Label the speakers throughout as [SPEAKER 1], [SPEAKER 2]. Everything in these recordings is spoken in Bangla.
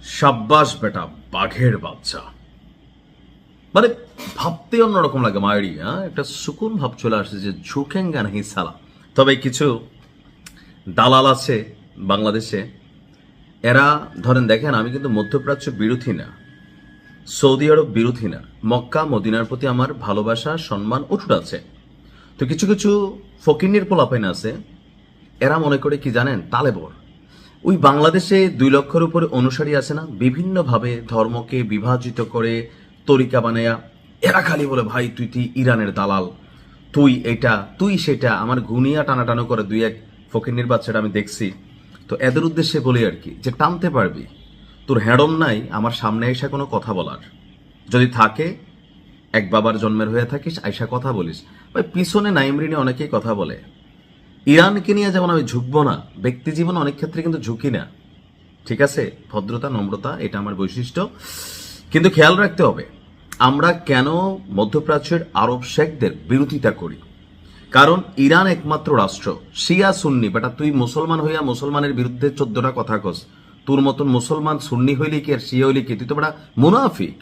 [SPEAKER 1] সাব্বাস বেটা বাঘের বাচ্চা। মানে ভাবতে অন্যরকম লাগে মায়েরই, একটা সুকুন ভাব চলে আসছে যে ঝুঁকেঙ্গা নাহি সালা। তবে কিছু দালাল আছে বাংলাদেশে, এরা ধরেন দেখেন, আমি কিন্তু মধ্যপ্রাচ্য বিরোধী না, সৌদি আরব বিরোধী না, মক্কা মদিনার প্রতি আমার ভালোবাসা সম্মান অটুট আছে। তো কিছু কিছু ফকিন্নির পোলাপাইন আছে, এরা মনে করে কি জানেন, তালেবর। ওই বাংলাদেশে 2 লক্ষের উপরে অনুসারী আছে না, বিভিন্নভাবে ধর্মকে বিভাজিত করে তরিকা বানায়া এরা খালি বলে ভাই তুই ইরানের দালাল, তুই এটা তুই সেটা, আমার গুনিয়া টানাটানো করে 2-1 ফকিন্নির বাচ্চাটা আমি দেখছি। তো এদের উদ্দেশ্যে বলি আর কি, যে টানতে পারবি, তোর হ্যাডম নাই আমার সামনে এসে কোনো কথা বলার, যদি থাকে এক বাবার জন্মের হয়ে থাকিস আইসা কথা বলিস। ভাই পিছনে নাইমরিনে অনেকেই কথা বলে, ইরানকে নিয়ে যেমন আমি ঝুঁকবো না, ব্যক্তি জীবনে অনেক ক্ষেত্রে কিন্তু ঝুঁকি না, ঠিক আছে, ভদ্রতা নম্রতা এটা আমার বৈশিষ্ট্য। কিন্তু খেয়াল রাখতে হবে আমরা কেন মধ্যপ্রাচ্যের আরব শেখদের বিরোধিতা করি। কারণ ইরান একমাত্র রাষ্ট্র, শিয়া সুন্নি, বেটা তুই মুসলমান হইয়া মুসলমানের বিরুদ্ধে 14টা কথা কস, তোর মতন মুসলমান সুন্নি হইলে কি আর শিয়া হইলে কি, তুই তো বেটা মুনাফিক,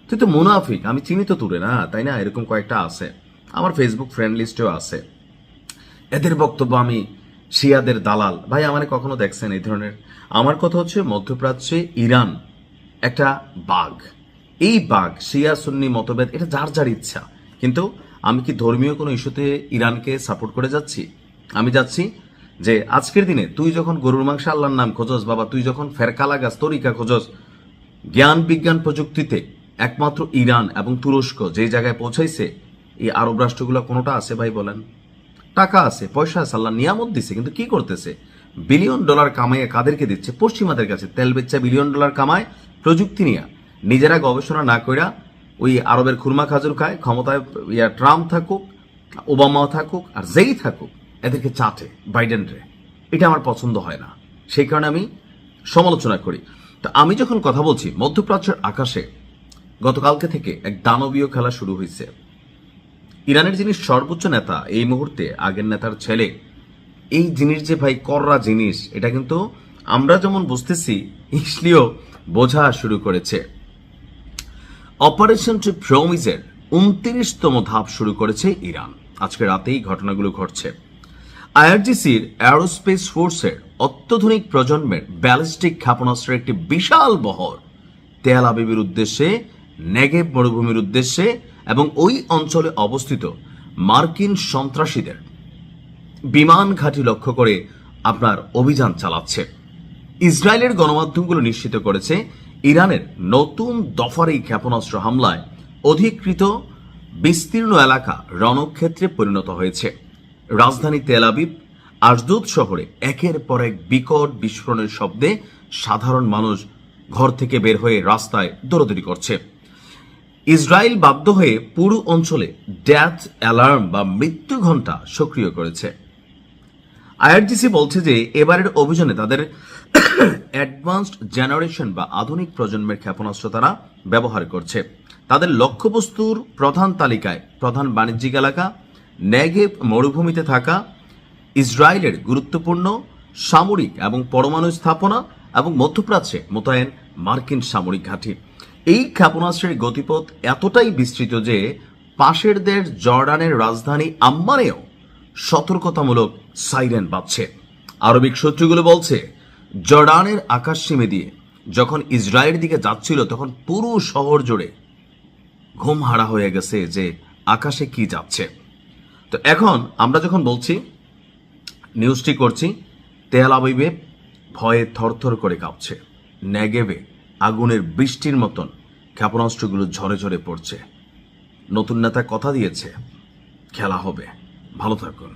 [SPEAKER 1] তুই তো মুনাফিক। আমি চিনি তো তোরে, না তাই না? এরকম কয়েকটা আছে, আমার ফেসবুক ফ্রেন্ড লিস্টেও আছে। এদের বক্তব্য আমি শিয়াদের দালাল। ভাই আমার কখনো দেখছেন এই ধরনের? আমার কথা হচ্ছে মধ্যপ্রাচ্যে ইরান একটা বাঘ, এই বাঘ শিয়া সুন্নি মতভেদ এটা যার যার ইচ্ছা। কিন্তু আমি কি ধর্মীয় কোনো ইস্যুতে ইরানকে সাপোর্ট করে যাচ্ছি? আমি যাচ্ছি যে আজকের দিনে তুই যখন গরুর মাংস আল্লাহর নাম খোঁজস বাবা, তুই যখন ফেরকা লাগাস তরিকা খোঁজস, জ্ঞান বিজ্ঞান প্রযুক্তিতে একমাত্র ইরান এবং তুরস্ক যে জায়গায় পৌঁছাইছে, এই আরব রাষ্ট্রগুলো কোনোটা আছে ভাই বলেন? টাকা আছে, পয়সা আছে, আল্লাহ নিয়ামত দিছে, কিন্তু কি করতেছে? বিলিয়ন ডলার কামাইয়ে কাদেরকে দিচ্ছে? পশ্চিমাদের কাছে। তেল বেচা বিলিয়ন ডলার কামায়, প্রযুক্তি নিয়ে নিজেরা গবেষণা না কইরা ওই আরবের খুরমা খাজুর খায়। ক্ষমতায় ট্রাম্প থাকুক, ওবামাও থাকুক, আর যেই থাকুক এদেরকে চাটে বাইডেন রে। এটা আমার পছন্দ হয় না, সেই কারণে আমি সমালোচনা করি। তো আমি যখন কথা বলছি, মধ্যপ্রাচ্যের আকাশে গতকালকে থেকে এক দানবীয় খেলা শুরু হয়েছে। ইরানের যিনি সর্বোচ্চ নেতা এই মুহূর্তে, আগের নেতার ছেলে, এই জিনিস যে ভাই কররা জিনিস, এটা কিন্তু আমরা যেমন বুঝতেছি ইসলিও বোঝা শুরু করেছে। অপারেশন প্রমিসের 29তম ধাপ শুরু করেছে ইরান। আজকে রাতেই ঘটনাগুলো ঘটছে। আইআরজিসির অ্যারোস্পেস ফোর্সের অত্যাধুনিক প্রজন্মের ব্যালিস্টিক ক্ষেপণাস্ত্রের একটি বিশাল বহর তেল আবিবের উদ্দেশ্যে, নেগেভ মরুভূমির উদ্দেশ্যে এবং ওই অঞ্চলে অবস্থিত মার্কিন সন্ত্রাসীদের বিমান ঘাঁটি লক্ষ্য করে আপনার অভিযান চালাচ্ছে। ইসরায়েলের গণমাধ্যমগুলো নিশ্চিত করেছে ইরানের নতুন দফার এই ক্ষেপণাস্ত্র হামলায় অধিকৃত বিস্তীর্ণ এলাকা রণক্ষেত্রে পরিণত হয়েছে। রাজধানী তেল আবিব, আশদোদ শহরে একের পর এক বিকট বিস্ফোরণের শব্দে সাধারণ মানুষ ঘর থেকে বের হয়ে রাস্তায় দৌড়াদৌড়ি করছে। ইসরায়েল বাধ্য হয়ে পুরো অঞ্চলে ডেথ অ্যালার্ম বা মৃত্যু ঘণ্টা সক্রিয় করেছে। আইআরজিসি বলছে যে এবারের অভিযানে তাদের অ্যাডভান্সড জেনারেশন বা আধুনিক প্রজন্মের ক্ষেপণাস্ত্র তারা ব্যবহার করছে। তাদের লক্ষ্যবস্তুর প্রধান তালিকায় প্রধান বাণিজ্যিক এলাকা, নেগেভ মরুভূমিতে থাকা ইসরায়েলের গুরুত্বপূর্ণ সামরিক এবং পরমাণু স্থাপনা এবং মধ্যপ্রাচ্যে মোতায়েন মার্কিন সামরিক ঘাঁটি। এই ক্ষেপণাস্ত্রের গতিপথ এতটাই বিস্তৃত যে পাশের দেশ জর্ডানের রাজধানী আম্মানেও সতর্কতামূলক সাইরেন বাজছে। আরবিক সূত্রগুলো বলছে জর্ডানের আকাশসীমে দিয়ে যখন ইসরায়েলের দিকে যাচ্ছিল তখন পুরো শহর জুড়ে ঘুম হারা হয়ে গেছে যে আকাশে কি যাচ্ছে। তো এখন আমরা যখন বলছি, নিউজটি করছি, তেল আবিবে ভয়ে থরথর করে কাঁপছে, নেগেভে আগুনের বৃষ্টির মতন ক্ষেপণাস্ত্রগুলো ঝরে ঝরে পড়ছে। নতুন নেতা কথা দিয়েছে খেলা হবে। ভালো থাকুন।